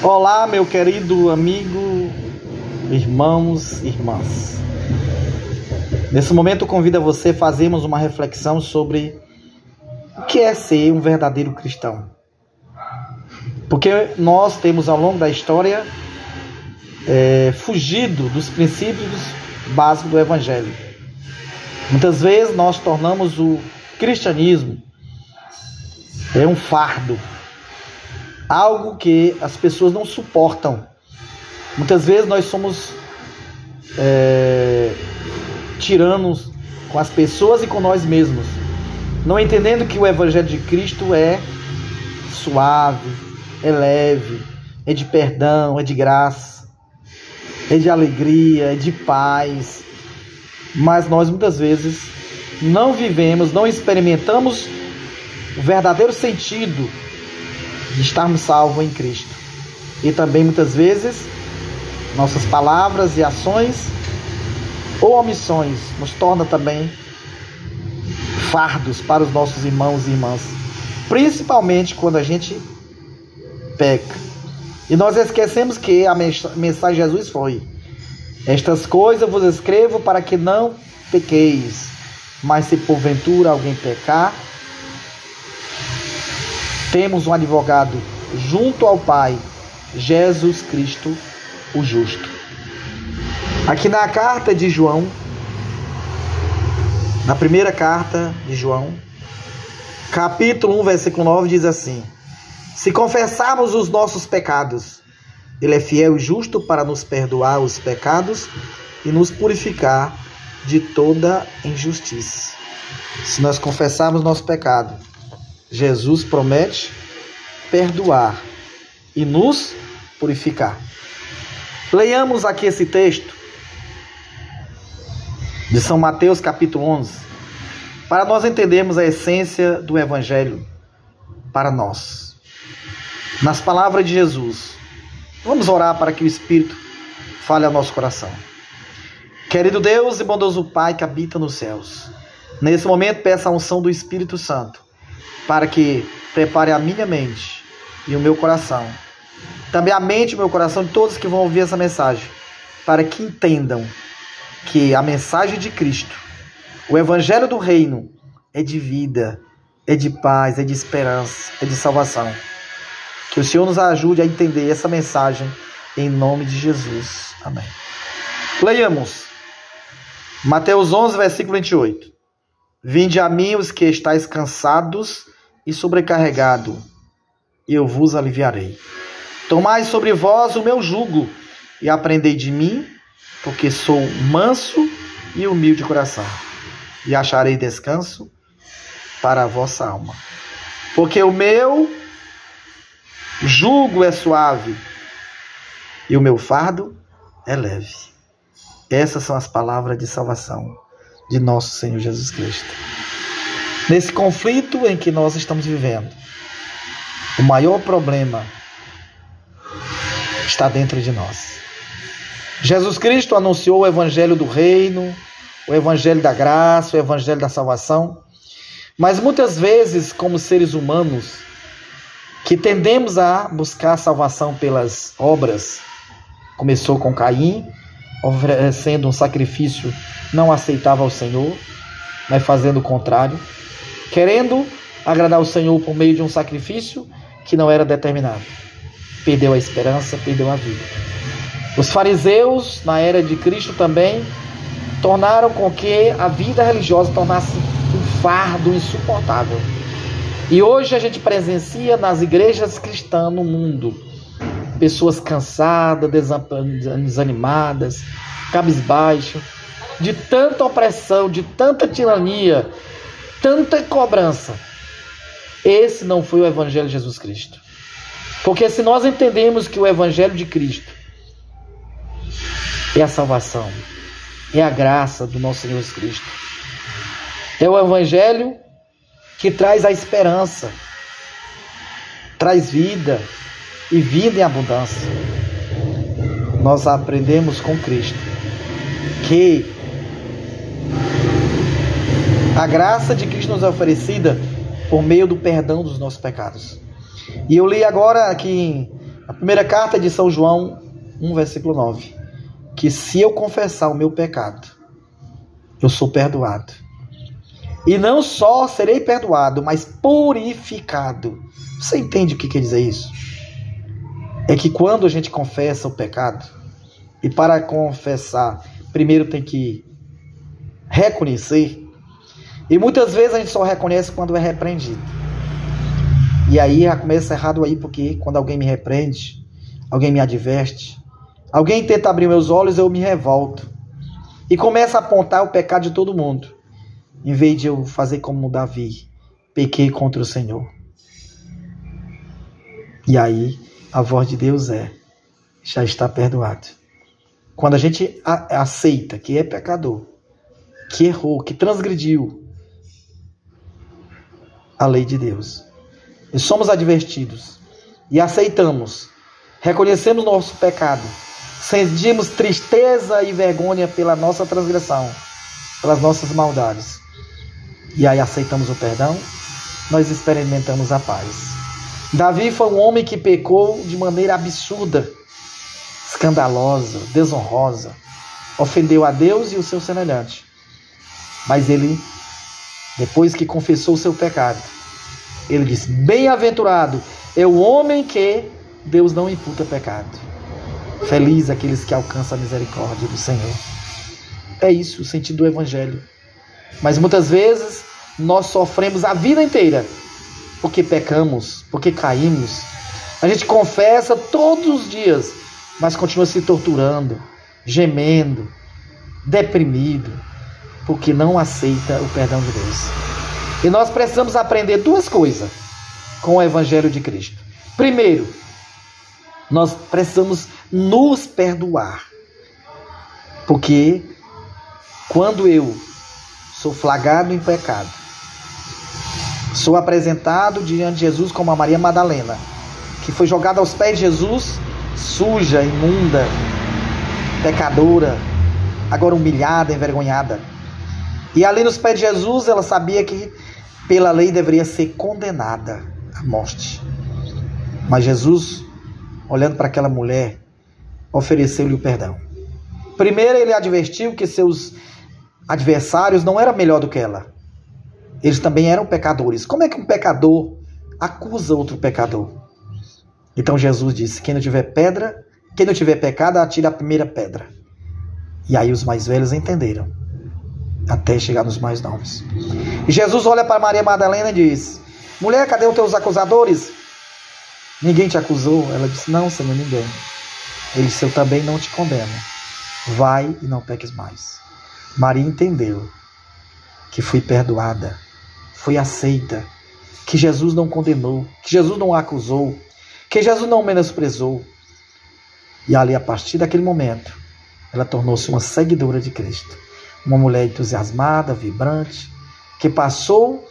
Olá, meu querido amigo, irmãos e irmãs. Nesse momento, convido a você a fazermos uma reflexão sobre o que é ser um verdadeiro cristão. Porque nós temos, ao longo da história, fugido dos princípios básicos do Evangelho. Muitas vezes nós tornamos o cristianismo um fardo, algo que as pessoas não suportam. Muitas vezes nós somos tiranos com as pessoas e com nós mesmos, não entendendo que o Evangelho de Cristo é suave, é leve, é de perdão, é de graça, é de alegria, é de paz. Mas nós muitas vezes não vivemos, não experimentamos o verdadeiro sentido de estarmos salvos em Cristo. E também muitas vezes nossas palavras e ações ou omissões nos tornam também fardos para os nossos irmãos e irmãs, principalmente quando a gente peca. E nós esquecemos que a mensagem de Jesus foi: estas coisas vos escrevo para que não pequeis, mas se porventura alguém pecar, temos um advogado junto ao Pai, Jesus Cristo, o justo. Aqui na carta de João, na primeira carta de João, capítulo 1, versículo 9, diz assim: se confessarmos os nossos pecados, Ele é fiel e justo para nos perdoar os pecados e nos purificar de toda injustiça. Se nós confessarmos nosso pecado, Jesus promete perdoar e nos purificar. Leiamos aqui esse texto de São Mateus, capítulo 11, para nós entendermos a essência do Evangelho para nós. Nas palavras de Jesus, vamos orar para que o Espírito fale ao nosso coração. Querido Deus e bondoso Pai que habita nos céus, nesse momento peço a unção do Espírito Santo para que prepare a minha mente e o meu coração, também a mente e o meu coração de todos que vão ouvir essa mensagem, para que entendam que a mensagem de Cristo, o Evangelho do Reino, é de vida, é de paz, é de esperança, é de salvação. Que o Senhor nos ajude a entender essa mensagem em nome de Jesus. Amém. Leiamos Mateus 11, versículo 28. Vinde a mim os que estáis cansados e sobrecarregados, e eu vos aliviarei. Tomai sobre vós o meu jugo e aprendei de mim, porque sou manso e humilde de coração, e acharei descanso para a vossa alma. Porque o meu jugo é suave e o meu fardo é leve. Essas são as palavras de salvação de nosso Senhor Jesus Cristo. Nesse conflito em que nós estamos vivendo, o maior problema está dentro de nós. Jesus Cristo anunciou o Evangelho do Reino, o Evangelho da graça, o Evangelho da salvação, mas muitas vezes, como seres humanos, que tendemos a buscar salvação pelas obras, começou com Caim, oferecendo um sacrifício não aceitável ao Senhor, mas fazendo o contrário, querendo agradar o Senhor por meio de um sacrifício que não era determinado. Perdeu a esperança, perdeu a vida. Os fariseus, na era de Cristo também, tornaram com que a vida religiosa tornasse um fardo insuportável. E hoje a gente presencia nas igrejas cristãs no mundo pessoas cansadas, desanimadas, cabisbaixas, de tanta opressão, de tanta tirania, tanta cobrança. Esse não foi o Evangelho de Jesus Cristo. Porque se nós entendemos que o Evangelho de Cristo é a salvação, é a graça do nosso Senhor Jesus Cristo, é o Evangelho que traz a esperança, traz vida e vida em abundância, nós aprendemos com Cristo que a graça de Cristo nos é oferecida por meio do perdão dos nossos pecados. E eu li agora aqui em A primeira carta é de São João 1, versículo 9. Que se eu confessar o meu pecado, eu sou perdoado. E não só serei perdoado, mas purificado. Você entende o que quer dizer isso? É que quando a gente confessa o pecado, e para confessar, primeiro tem que reconhecer, e muitas vezes a gente só reconhece quando é repreendido. E aí já começa errado aí, porque quando alguém me repreende, alguém me adverte, alguém tenta abrir meus olhos, eu me revolto. E começo a apontar o pecado de todo mundo. Em vez de eu fazer como Davi, pequei contra o Senhor. E aí a voz de Deus já está perdoado. Quando a gente aceita que é pecador, que errou, que transgrediu a lei de Deus, e somos advertidos, e aceitamos, reconhecemos nosso pecado, sentimos tristeza e vergonha pela nossa transgressão, pelas nossas maldades, e aí aceitamos o perdão, nós experimentamos a paz. Davi foi um homem que pecou de maneira absurda, escandalosa, desonrosa, ofendeu a Deus e o seu semelhante. Mas ele, depois que confessou o seu pecado, ele disse: bem-aventurado é o homem que Deus não imputa pecado. Feliz aqueles que alcançam a misericórdia do Senhor. É isso o sentido do Evangelho. Mas muitas vezes nós sofremos a vida inteira porque pecamos, porque caímos. A gente confessa todos os dias, mas continua se torturando, gemendo, deprimido, porque não aceita o perdão de Deus. E nós precisamos aprender duas coisas com o Evangelho de Cristo. Primeiro, nós precisamos nos perdoar. Porque quando eu sou flagrado em pecado, sou apresentado diante de Jesus como a Maria Madalena, que foi jogada aos pés de Jesus, suja, imunda, pecadora, agora humilhada, envergonhada. E ali nos pés de Jesus, ela sabia que pela lei deveria ser condenada à morte. Mas Jesus, olhando para aquela mulher, ofereceu-lhe o perdão. Primeiro, ele advertiu que seus adversários não eram melhor do que ela. Eles também eram pecadores. Como é que um pecador acusa outro pecador? Então Jesus disse: quem não tiver pecado, atire a primeira pedra. E aí os mais velhos entenderam, até chegar nos mais novos. E Jesus olha para Maria Madalena e diz: mulher, cadê os teus acusadores? Ninguém te acusou? Ela disse: não, Senhor, ninguém. Ele disse: eu também não te condeno. Vai e não peques mais. Maria entendeu que foi perdoada, foi aceita, que Jesus não condenou, que Jesus não a acusou, que Jesus não menosprezou. E ali, a partir daquele momento, ela tornou-se uma seguidora de Cristo. Uma mulher entusiasmada, vibrante, que passou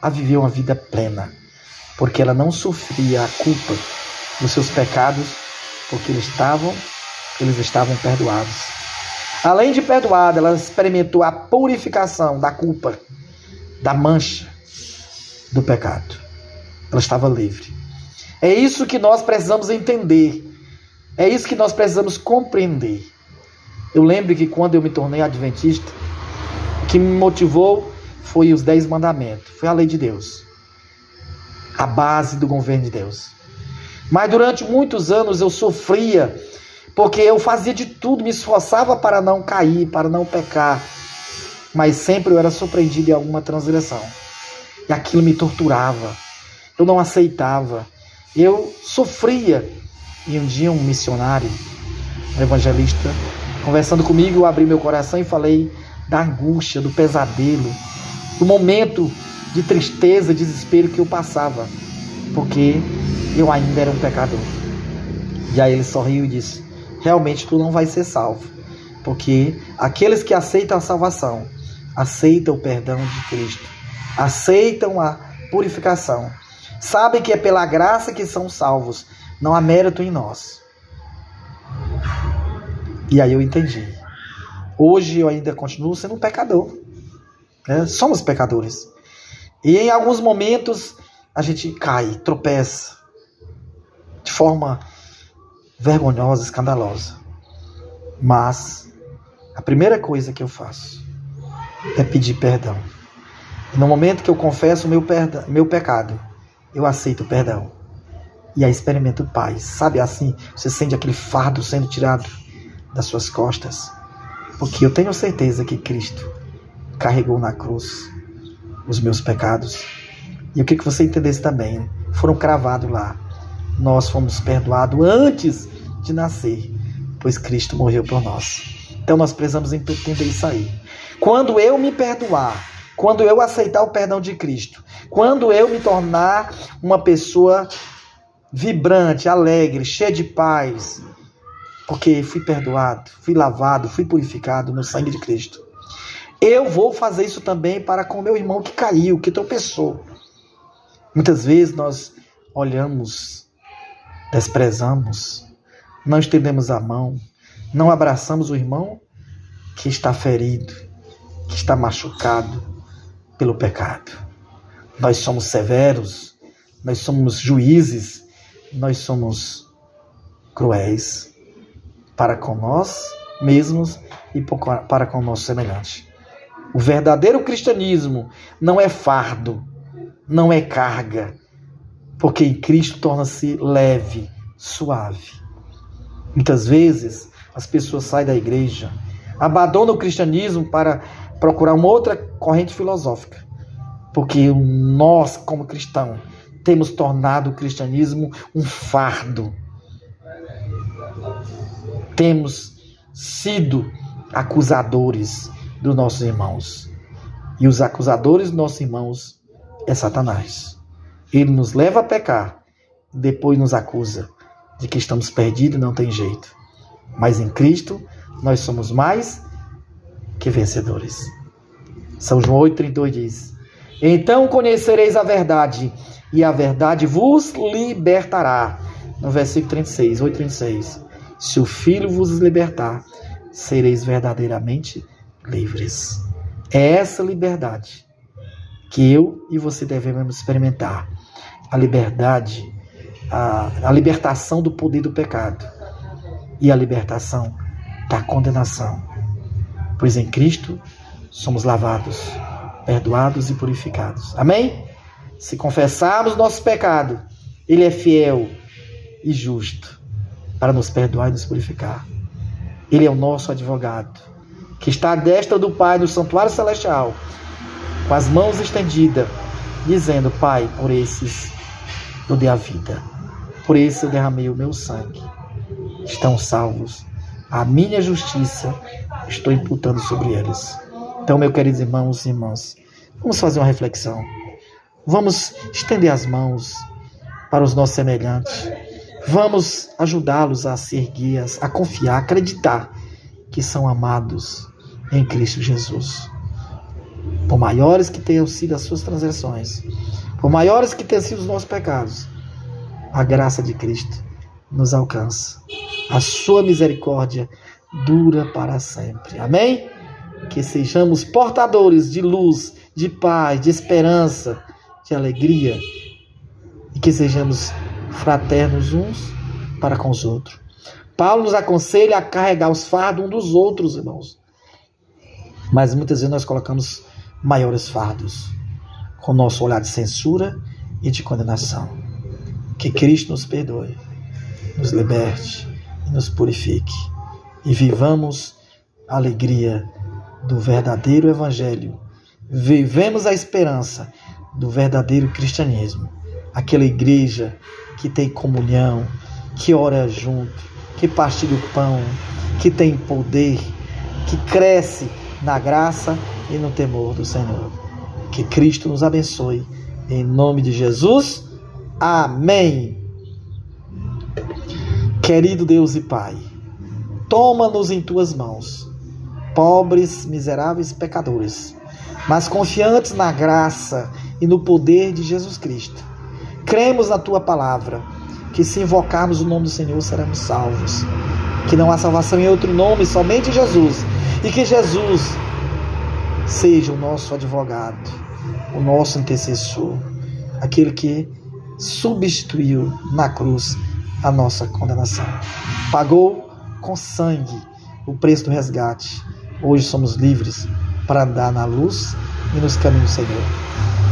a viver uma vida plena, porque ela não sofria a culpa dos seus pecados, porque eles estavam perdoados. Além de perdoada, ela experimentou a purificação da culpa, da mancha do pecado. Ela estava livre. É isso que nós precisamos entender. É isso que nós precisamos compreender. Eu lembro que quando eu me tornei adventista, o que me motivou foi os 10 mandamentos. Foi a lei de Deus. A base do governo de Deus. Mas durante muitos anos eu sofria, porque eu fazia de tudo, me esforçava para não cair, para não pecar. Mas sempre eu era surpreendido em alguma transgressão. E aquilo me torturava. Eu não aceitava. Eu sofria. E um dia um missionário, um evangelista, conversando comigo, eu abri meu coração e falei da angústia, do pesadelo, do momento de tristeza, desespero que eu passava, porque eu ainda era um pecador. E aí ele sorriu e disse: realmente tu não vai ser salvo, porque aqueles que aceitam a salvação, aceitam o perdão de Cristo, aceitam a purificação, sabem que é pela graça que são salvos, não há mérito em nós. E aí eu entendi. Hoje eu ainda continuo sendo um pecador, né? Somos pecadores. E em alguns momentos a gente cai, tropeça. de forma vergonhosa, escandalosa. Mas a primeira coisa que eu faço é pedir perdão. E no momento que eu confesso o meu pecado, eu aceito o perdão. E aí experimento paz. Sabe assim, você sente aquele fardo sendo tirado das suas costas. Porque eu tenho certeza que Cristo carregou na cruz os meus pecados. E eu queria que você entendesse também. Foram cravados lá. Nós fomos perdoados antes de nascer, pois Cristo morreu por nós. Então nós precisamos entender isso aí. Quando eu me perdoar, quando eu aceitar o perdão de Cristo, quando eu me tornar uma pessoa vibrante, alegre, cheia de paz, porque fui perdoado, fui lavado, fui purificado no sangue de Cristo, eu vou fazer isso também para com o meu irmão que caiu, que tropeçou. Muitas vezes nós olhamos, desprezamos, não estendemos a mão, não abraçamos o irmão que está ferido, que está machucado pelo pecado. Nós somos severos, nós somos juízes, nós somos cruéis para com nós mesmos e para com o nosso semelhante. O verdadeiro cristianismo não é fardo, não é carga, porque em Cristo torna-se leve, suave. Muitas vezes as pessoas saem da igreja, abandonam o cristianismo para procurar uma outra corrente filosófica, porque nós, como cristãos, temos tornado o cristianismo um fardo. Temos sido acusadores dos nossos irmãos. E os acusadores dos nossos irmãos é Satanás. Ele nos leva a pecar, depois nos acusa de que estamos perdidos e não tem jeito. Mas em Cristo nós somos mais que vencedores. São João 8,32 diz: então conhecereis a verdade, e a verdade vos libertará. No versículo 36, 8,36. Se o Filho vos libertar, sereis verdadeiramente livres. É essa liberdade que eu e você devemos experimentar. A liberdade, a libertação do poder do pecado e a libertação da condenação. Pois em Cristo somos lavados, perdoados e purificados. Amém? Se confessarmos nosso pecado, Ele é fiel e justo para nos perdoar e nos purificar. Ele é o nosso advogado, que está à destra do Pai no santuário celestial, com as mãos estendidas, dizendo: Pai, por esses eu dei a vida, por esses eu derramei o meu sangue. Estão salvos. A minha justiça estou imputando sobre eles. Então, meus queridos irmãos e irmãs, vamos fazer uma reflexão. Vamos estender as mãos para os nossos semelhantes. Vamos ajudá-los a se erguer, a confiar, a acreditar que são amados em Cristo Jesus. Por maiores que tenham sido as suas transgressões, por maiores que tenham sido os nossos pecados, a graça de Cristo nos alcança. A sua misericórdia dura para sempre. Amém? Que sejamos portadores de luz, de paz, de esperança, de alegria, e que sejamos fraternos uns para com os outros. Paulo nos aconselha a carregar os fardos uns dos outros, irmãos. Mas muitas vezes nós colocamos maiores fardos, com o nosso olhar de censura e de condenação. Que Cristo nos perdoe, nos liberte e nos purifique. E vivamos a alegria do verdadeiro evangelho. Vivemos a esperança do verdadeiro cristianismo. Aquela igreja que tem comunhão, que ora junto, que partilha o pão, que tem poder, que cresce na graça e no temor do Senhor. Que Cristo nos abençoe. Em nome de Jesus. Amém. Querido Deus e Pai, toma-nos em tuas mãos, pobres, miseráveis pecadores, mas confiantes na graça e no poder de Jesus Cristo. Cremos na tua palavra, que se invocarmos o nome do Senhor seremos salvos, que não há salvação em outro nome, somente Jesus, e que Jesus seja o nosso advogado, o nosso intercessor, aquele que substituiu na cruz a nossa condenação. Pagou com sangue o preço do resgate. Hoje somos livres para andar na luz e nos caminhos do Senhor.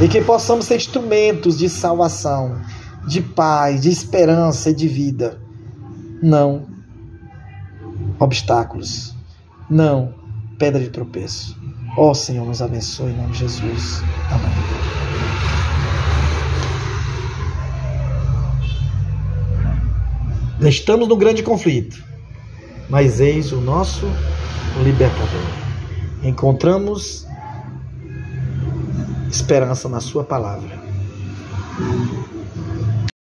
E que possamos ser instrumentos de salvação, de paz, de esperança e de vida. Não obstáculos. Não pedra de tropeço. Ó Senhor, nos abençoe em nome de Jesus. Amém. Estamos num grande conflito, mas eis o nosso libertador. Encontramos esperança na sua palavra.